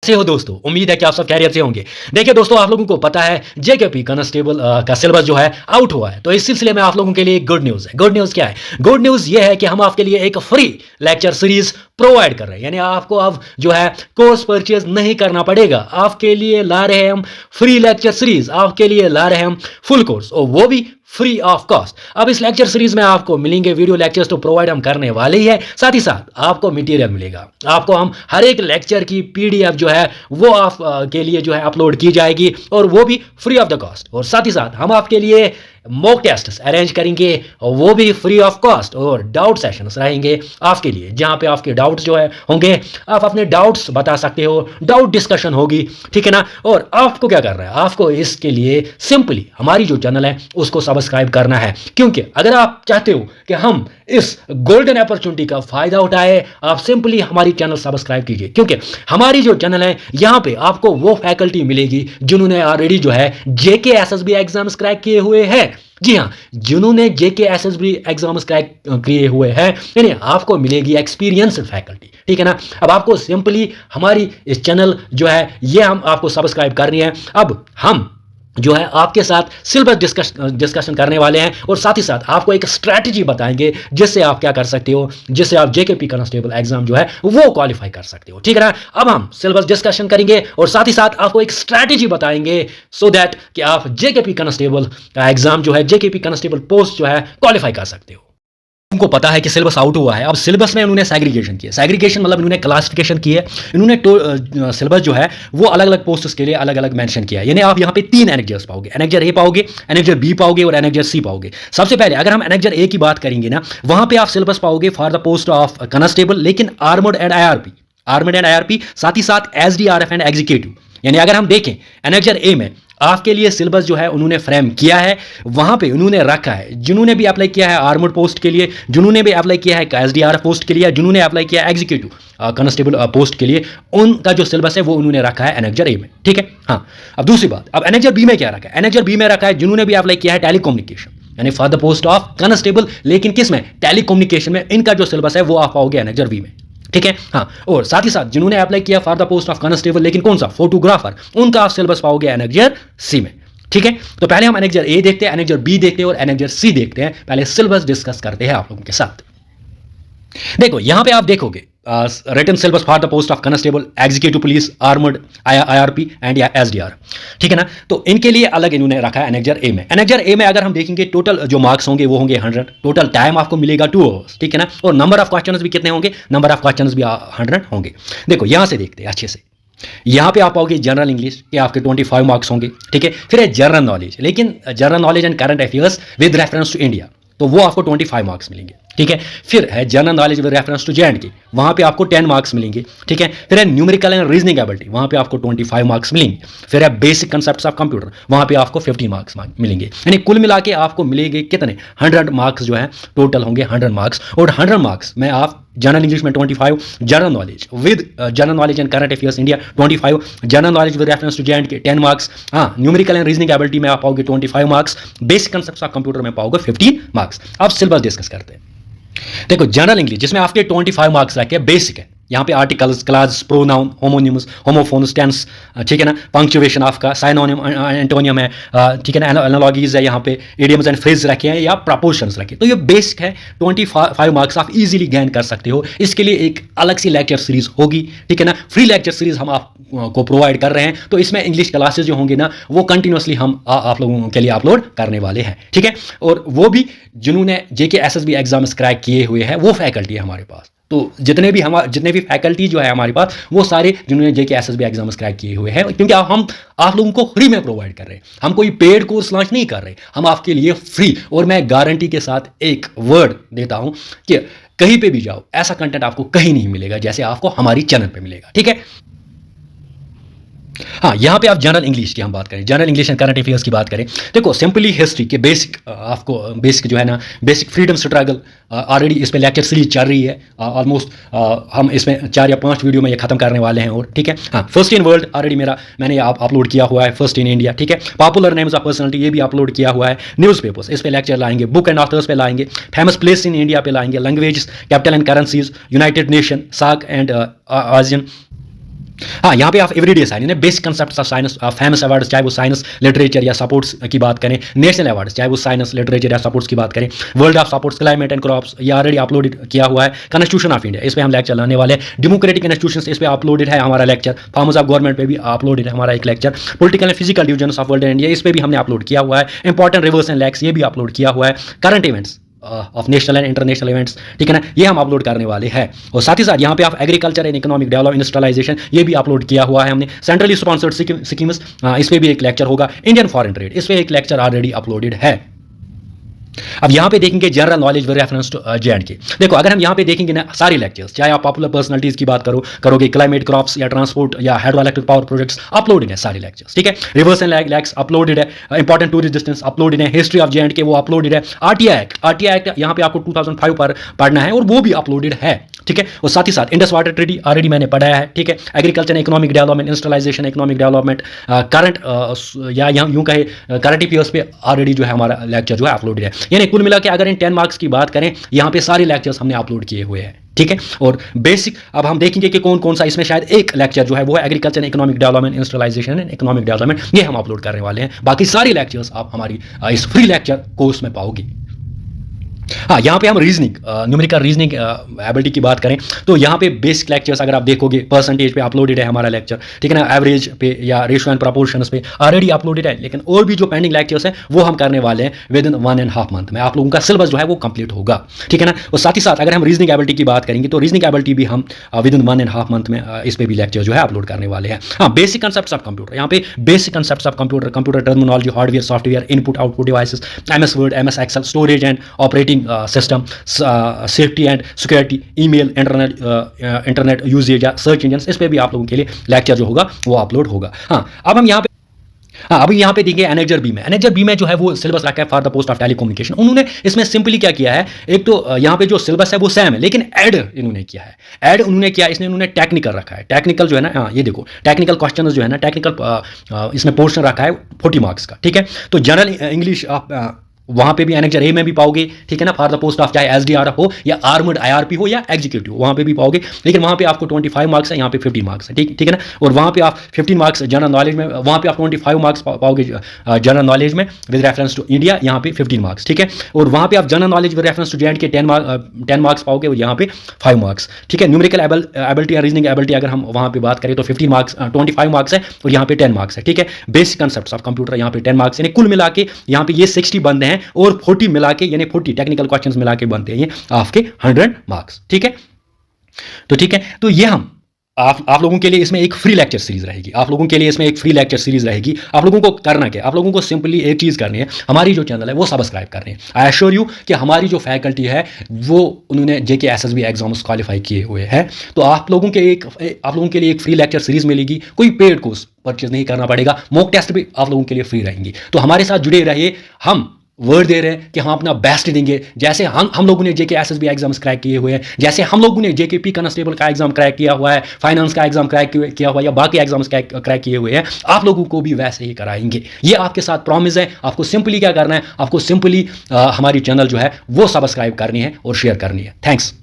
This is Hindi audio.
कैसे हो दोस्तों? उम्मीद है कि आप सब खैरियत से होंगे। देखिए दोस्तों, आप लोगों को पता है जेकेपी कांस्टेबल का सिलेबस जो है आउट हुआ है। तो इस सिलसिले में आप लोगों के लिए एक गुड न्यूज़ है। गुड न्यूज़ क्या है? गुड न्यूज़ ये है कि हम आपके लिए एक फ्री लेक्चर सीरीज प्रोवाइड कर रहे हैं। यानी आपको अब जो है कोर्स परचेज नहीं करना पड़ेगा। आपके लिए ला रहे हैं हम फ्री लेक्चर सीरीज, आपके लिए ला रहे हैं हम फुल कोर्स, और वो भी फ्री ऑफ कॉस्ट। अब इस लेक्चर सीरीज में आपको मिलेंगे वीडियो लेक्चर्स तो प्रोवाइड हम करने वाले ही है, साथ ही साथ आपको मटेरियल मिलेगा। आपको हम हर एक लेक्चर की पीडीएफ जो है वो आप के लिए जो है अपलोड की जाएगी, और वो भी फ्री ऑफ द कॉस्ट। और साथ ही साथ हम आपके लिए मॉक टेस्ट अरेंज करेंगे, वो भी फ्री ऑफ कॉस्ट, और डाउट सेशंस रहेंगे आपके लिए, जहां पे आपके डाउट्स जो है होंगे, आप अपने डाउट्स बता सकते हो, डाउट डिस्कशन होगी, ठीक है ना। और आपको क्या करना है? आपको इसके लिए सिंपली हमारी जो चैनल है उसको सब्सक्राइब करना है, क्योंकि अगर आप चाहते हो कि हम इस गोल्डन अपॉर्चुनिटी का फायदा उठाए, आप सिंपली हमारी चैनल सब्सक्राइब कीजिए, क्योंकि हमारी जो चैनल है यहाँ पे आपको वो फैकल्टी मिलेगी जिन्होंने ऑलरेडी जो है जेके एसएसबी एग्जाम्स क्रैक किए हुए हैं। जी हाँ, जिन्होंने जेके एसएसबी एग्जाम्स क्रैक किए हुए हैं, यानी आपको मिलेगी एक्सपीरियंस्ड फैकल्टी, ठीक है ना। अब आपको सिंपली हमारी इस चैनल जो है ये हम आपको सब्सक्राइब करनी है। अब हम जो है आपके साथ सिलेबस डिस्कशन करने वाले हैं, और साथ ही साथ आपको एक स्ट्रैटेजी बताएंगे जिससे आप क्या कर सकते हो, जिससे आप जेकेपी कांस्टेबल एग्जाम जो है वो क्वालिफाई कर सकते हो, ठीक है ना। अब हम सिलेबस डिस्कशन करेंगे और साथ ही साथ आपको एक स्ट्रैटेजी बताएंगे, सो दैट कि आप जेकेपी कांस्टेबल का एग्जाम जो है, जेकेपी कांस्टेबल पोस्ट जो है क्वालिफाई कर सकते हो। उनको पता है कि सिलेबस आउट हुआ है। अब सिलेबस में उन्होंने सेग्रीगेशन किया। सेग्रीगेशन मतलब इन्होंने क्लासिफिकेशन की है। इन्होंने सिलेबस जो है वो अलग अलग पोस्ट्स के लिए अलग अलग मेंशन किया है। यानी आप यहाँ पे 3 एनेक्जर्स पाओगे, एनेक्जर ए पाओगे, एनेक्जर बी पाओगे और एनेक्जर सी पाओगे। सबसे पहले अगर हम एनेक्जर ए की बात करेंगे ना, वहां पे आप सिलेबस पाओगे for the post of constable, लेकिन आर्मर्ड एंड आईआरपी, साथ ही साथ एसडीआरएफ एंड एग्जीक्यूटिव। यानी अगर हम देखें एनेक्जर ए में आपके लिए सिलेबस जो है उन्होंने फ्रेम किया है, वहां पे उन्होंने रखा है जिन्होंने भी अप्लाई किया है आर्मर्ड पोस्ट के लिए, जिन्होंने भी अप्लाई किया है एसडीआरएफ पोस्ट के लिए, जिन्होंने अप्लाई किया है एग्जीक्यूटिव कांस्टेबल पोस्ट के लिए, उनका जो सिलेबस है वो उन्होंने रखा है एनेक्जर ए में, ठीक है। हाँ, अब दूसरी बात, अब एनेक्जर बी में क्या रखा है? एनेक्जर बी में रखा है जिन्होंने भी अप्लाई किया है टेलीकम्युनिकेशन, यानी for the post of constable, लेकिन किस में? टेलीकम्युनिकेशन में। इनका जो सिलेबस है वो आप पाओगे एनेक्जर बी में, ठीक है। हाँ, और साथ ही साथ जिन्होंने अप्लाई किया for the post of constable, लेकिन कौन सा? फोटोग्राफर, उनका आप सिलेबस पाओगे एनेक्जर सी में, ठीक है। तो पहले हम एनेक्जर ए देखते हैं, एनेक्जर बी देखते हैं और एनेक्जर सी देखते हैं। पहले सिलेबस डिस्कस करते हैं आप लोगों के साथ। देखो यहां पे आप देखोगे written syllabus for the post of constable, executive police, armoured, IRP and या एसडीआर, ठीक है ना। तो इनके लिए अलग इन्होंने रखा है एनेक्जर ए में। एनेक्जर ए में अगर हम देखेंगे टोटल जो मार्क्स होंगे वो होंगे 100, टोटल टाइम आपको मिलेगा 2 आवर्स, ठीक है ना। और नंबर ऑफ क्वेश्चंस भी कितने होंगे? नंबर ऑफ क्वेश्चंस भी 100 होंगे। देखो यहां से देखते हैं अच्छे से। यहां पे आप पाओगे जनरल इंग्लिश के आपके 25 मार्क्स होंगे, ठीक है। फिर है जनरल नॉलेज, लेकिन general knowledge and current affairs with reference to India, तो वो आपको 25 मार्क्स मिलेंगे, ठीक है। फिर है general knowledge with reference to J and K, वहां पे आपको 10 मार्क्स मिलेंगे, ठीक है। फिर है न्यूमेरिकल एंड रीजनिंग एबिलिटी, वहां पे आपको 25 मार्क्स मिलेंगे। फिर है बेसिक कंसेप्ट्स ऑफ कंप्यूटर, वहां पे आपको 50 मार्क्स मिलेंगे। यानी कुल मिला के आपको मिलेंगे कितने? 100 मार्क्स जो है टोटल होंगे 100 मार्क्स। और 100 मार्क्स में आप जनरल इंग्लिश में 25, general knowledge with general knowledge and current affairs India 25, general knowledge with reference to J and K 10 marks. हाँ, न्यूमेरिकल एंड रीजनिंग एबिलिटी में आप पाओगे 25 marks, basic concepts of computer में पाओगे 15 मार्क्स। अब सिलेबस डिस्कस करते हैं। देखो जनरल इंग्लिश जिसमें आपके 25 मार्क्स रखे बेसिक है, यहाँ पे articles, class, pronoun, homonyms, homophones, tense, ठीक है ना। पंक्चुएशन आपका, साइनोनिम, एंटोनियम है, ठीक है ना। एनालॉजीज है, यहाँ पे इडियम्स एंड फ्रेज रखे हैं या प्रपोर्शंस रखे। तो ये बेसिक है, 25 मार्क्स आप इजीली गेन कर सकते हो। इसके लिए एक अलग सी लेक्चर सीरीज होगी, ठीक है ना। फ्री लेक्चर सीरीज हम आपको प्रोवाइड कर रहे हैं, तो इसमें इंग्लिश क्लासेज जो होंगे ना वो कंटिन्यूसली हम आप लोगों के लिए अपलोड करने वाले हैं, ठीक है। और वो भी जिन्होंने जेके एसएसबी एग्जाम्स क्रैक किए हुए हैं वो फैकल्टी है हमारे पास। तो जितने भी फैकल्टी जो है हमारे पास वो सारे जिन्होंने जेके एसएसबी एग्जाम्स क्रैक किए हुए हैं, क्योंकि हम आप लोगों को फ्री में प्रोवाइड कर रहे हैं। हम कोई पेड कोर्स लॉन्च नहीं कर रहे, हम आपके लिए फ्री। और मैं गारंटी के साथ एक वर्ड देता हूं कि कहीं पे भी जाओ ऐसा कंटेंट आपको कहीं नहीं मिलेगा जैसे आपको हमारी चैनल पे मिलेगा, ठीक है। हाँ, यहाँ पे आप जनरल इंग्लिश की हम बात करें, general English and current affairs की बात करें। देखो सिंपली हिस्ट्री के बेसिक आपको बेसिक जो है ना, बेसिक फ्रीडम स्ट्रगल ऑलरेडी इस पे लेक्चर सीरीज चल रही है। ऑलमोस्ट हम इसमें 4 या 5 वीडियो में ये खत्म करने वाले हैं, और ठीक है। हाँ, फर्स्ट इन वर्ल्ड ऑलरेडी मैंने अपलोड किया हुआ है, फर्स्ट इन इंडिया, ठीक है। पॉपुलर नेम्स ऑफ पर्सनलिटी ये भी अपलोड किया हुआ है। न्यूज़पेपर्स इस पे लेक्चर लाएंगे, बुक एंड ऑथर्स पे लाएंगे, फेमस प्लेस इन इंडिया पे लाएंगे, language, capital and currencies, United Nation, SAARC and ASEAN, हाँ, यहाँ पे आप एवरीडे साइंस यानी basic concepts of science, famous awards, चाहे वो साइंस लिटरेचर या सपोर्ट्स की बात करें, नेशनल अवार्ड्स चाहे वो साइंस लिटरेचर या सपोर्ट्स की बात करें, world of supports, climate and crops, ये ऑलरेडी अपलोड किया हुआ है। कॉन्स्टिट्यूशन ऑफ इंडिया, इस पर हम लेक्चर लाने वाले हैं। डेमोक्रेटिक इंस्टीट्यूशंस, इस पर अपलोडेड है हमारा लेक्चर। फॉर्म्स ऑफ गवर्नमेंट पे भी अपलोडेड है हमारा एक lecture. Political and physical division of world and India, इस पर भी हमने अपलोड किया हुआ है। इंपॉर्टेंट रिवर्स एंड लैक्स, ये भी अपलोड किया हुआ है। Current events of national and international events, ठीक है ना, ये हम अपलोड करने वाले हैं। और साथ ही साथ यहाँ पे आप agriculture and economic development, industrialisation, ये भी अपलोड किया हुआ है हमने। सेंट्रली स्पॉन्सर्ड स्कीम्स, इस पर भी एक लेक्चर होगा। इंडियन फॉरेन ट्रेड, इस पर एक लेक्चर ऑलरेडी अपलोडेड है। अब यहाँ पे देखेंगे general knowledge with reference to J&K। देखो, अगर हम यहाँ पे देखेंगे ना सारी लेक्चर्स, चाहे आप पॉपुलर पर्सनालिटीज की बात करोगे, क्लाइमेट, क्रॉप्स या ट्रांसपोर्ट या hydro electric power projects, uploaded है सारी लेक्चर्स, ठीक है। रिवर्स एंड लैक्स अपलोडेड है। इंपॉर्टेंट टूरिस्ट डिस्टेंस अपलोडेड है। हिस्ट्री ऑफ J&K वो अपलोडेड है। RTI एक्ट यहाँ पे आपको 2005 पर पढ़ना है और वो भी अपलोडेड है, ठीक है। और साथ ही साथ इंडस वाटर ट्रीटी ऑलरेडी मैंने पढ़ाया है, ठीक है। Agriculture, economic development, industrialisation, economic development, current या यूं कहे करंट अफेयर्स पे ऑलरेडी जो है हमारा लेक्चर जो है अपलोडेड है। यानी कुल मिला के अगर इन 10 मार्क्स की बात करें, यहाँ पे सारे लेक्चर्स हमने अपलोड किए हुए हैं, ठीक है। और बेसिक अब हम देखेंगे कि कौन कौन सा, इसमें शायद एक लेक्चर जो है वो है agriculture, economic development, industrialisation and economic development, ये हम अपलोड करने वाले हैं। बाकी सारी लेक्चर्स आप हमारी इस फ्री लेक्चर कोर्स में पाओगे। हाँ, यहाँ पे हम रीजनिंग, न्यूमेरिकल रीजनिंग एबिलिटी की बात करें तो यहाँ पे बेसिक लेक्चर्स अगर आप देखोगे परसेंटेज पे अपलोडेड है हमारा लेक्चर, ठीक है ना। एवरेज पे या रेशियो एंड प्रोपोर्शंस पे ऑलरेडी अपलोडेड है। लेकिन और भी जो पेंडिंग लेक्चर्स हैं वो हम करने वाले हैं विद इन 1.5 मंथ में। आप लोगों का सिलेबस जो है वो कंप्लीट होगा, ठीक है ना। और साथ ही साथ अगर हम रीजनिंग एबिलिटी की बात करेंगे तो रीजनिंग एबिलिटी भी हम विद इन 1.5 मंथ में इस पर भी लेक्चर जो है अपलोड करने वाले हैं। हाँ, बेसिक कंसेप्ट्स ऑफ कंप्यूटर, यहाँ पे basic concepts of computer, computer terminology, hardware, software, input output devices, MS word, MS excel, storage and operating system, safety and security, email, internet usage या सर्च इंजन, इस पे भी आप लोगों के लिए लेक्चर जो होगा वो अपलोड होगा। हाँ, अब हम यहाँ पे अभी यहाँ पे देखिए एनेक्जर बी में जो है वो सिलेबस रखा है for the post of telecommunication. उन्होंने इसमें सिंपली क्या किया है, एक तो यहाँ पे जो सिलेबस है वो सेम है, लेकिन ऐड इन्होंने किया है। ऐड उन्होंने किया, इसने उन्होंने टेक्निकल रखा है। टेक्निकल जो है ना, हाँ ये देखो, टेक्निकल क्वेश्चन जो है ना, टेक्निकल इसमें पोर्शन रखा है 40 मार्क्स का, ठीक है। तो जनरल इंग्लिश आप वहाँ पे भी एनेक्जर ए में भी पाओगे, ठीक है ना, फॉर द पोस्ट ऑफ चाहे SDRF हो या आर्मड IRP हो या एग्जीक्यूटिव, वहाँ पे भी पाओगे। लेकिन वहाँ पे आपको 25 मार्क्स है, यहाँ पे 15 मार्क्स है, ठीक है ना। और वहाँ पे आप 15 मार्क्स जनरल नॉलेज में, वहाँ पे आप 25 मार्क्स पाओगे जनरल नॉलेज में विद रेफरेंस टू इंडिया, यहाँ पे 15 मार्क्स, ठीक है। और वहाँ पे आप general knowledge with reference to J&K 10 marks पाओगे और यहाँ पे 5 मार्क्स, ठीक है। न्यूमेरिकल एबिलिटी या रीजनिंग एबिलिटी अगर हम वहाँ पे बात करें तो 15 मार्क्स 25 मार्क्स है और यहाँ पे 10 मार्क्स है, ठीक है। बेसिक कंसेप्ट्स ऑफ कंप्यूटर यहाँ पे 10 मार्क्स, यानी कुल मिला के यहाँ पे ये 60 बनते हैं और 40 मिला के यानी 40 टेक्निकल क्वेश्चंस मिला के बनते हैं ये आपके 100 मार्क्स, ठीक है। तो ठीक है, तो ये हम आप लोगों के लिए इसमें एक फ्री लेक्चर सीरीज रहेगी। आप लोगों के लिए इसमें एक फ्री लेक्चर सीरीज रहेगी। आप लोगों को करना क्या, आप लोगों को सिंपली एक चीज़ करनी है, हमारी जो चैनल है वो सब्सक्राइब करनी है। आई एश्योर यू कि हमारी जो फैकल्टी है वो उन्होंने JK SSB एग्जाम्स क्वालिफाई किए हुए हैं। तो आप लोगों के लिए एक फ्री लेक्चर सीरीज मिलेगी। कोई पेड कोर्स परचेज नहीं करना पड़ेगा। मॉक टेस्ट भी आप लोगों के लिए फ्री रहेंगी। तो हमारे साथ जुड़े रहिए। हम वर्ड दे रहे हैं कि हम अपना बेस्ट देंगे। जैसे हम लोगों ने JK SSB एग्जाम्स क्रैक किए हुए हैं, जैसे हम लोगों ने JKP कांस्टेबल का एग्जाम क्रैक किया हुआ है, फाइनेंस का एग्जाम क्रैक किया हुआ है या बाकी एग्जाम्स क्रैक किए हुए हैं, आप लोगों को भी वैसे ही कराएंगे। ये आपके साथ प्रॉमिस है। आपको सिंपली क्या करना है, आपको सिंपली हमारी चैनल जो है वो सब्सक्राइब करनी है और शेयर करनी है। थैंक्स।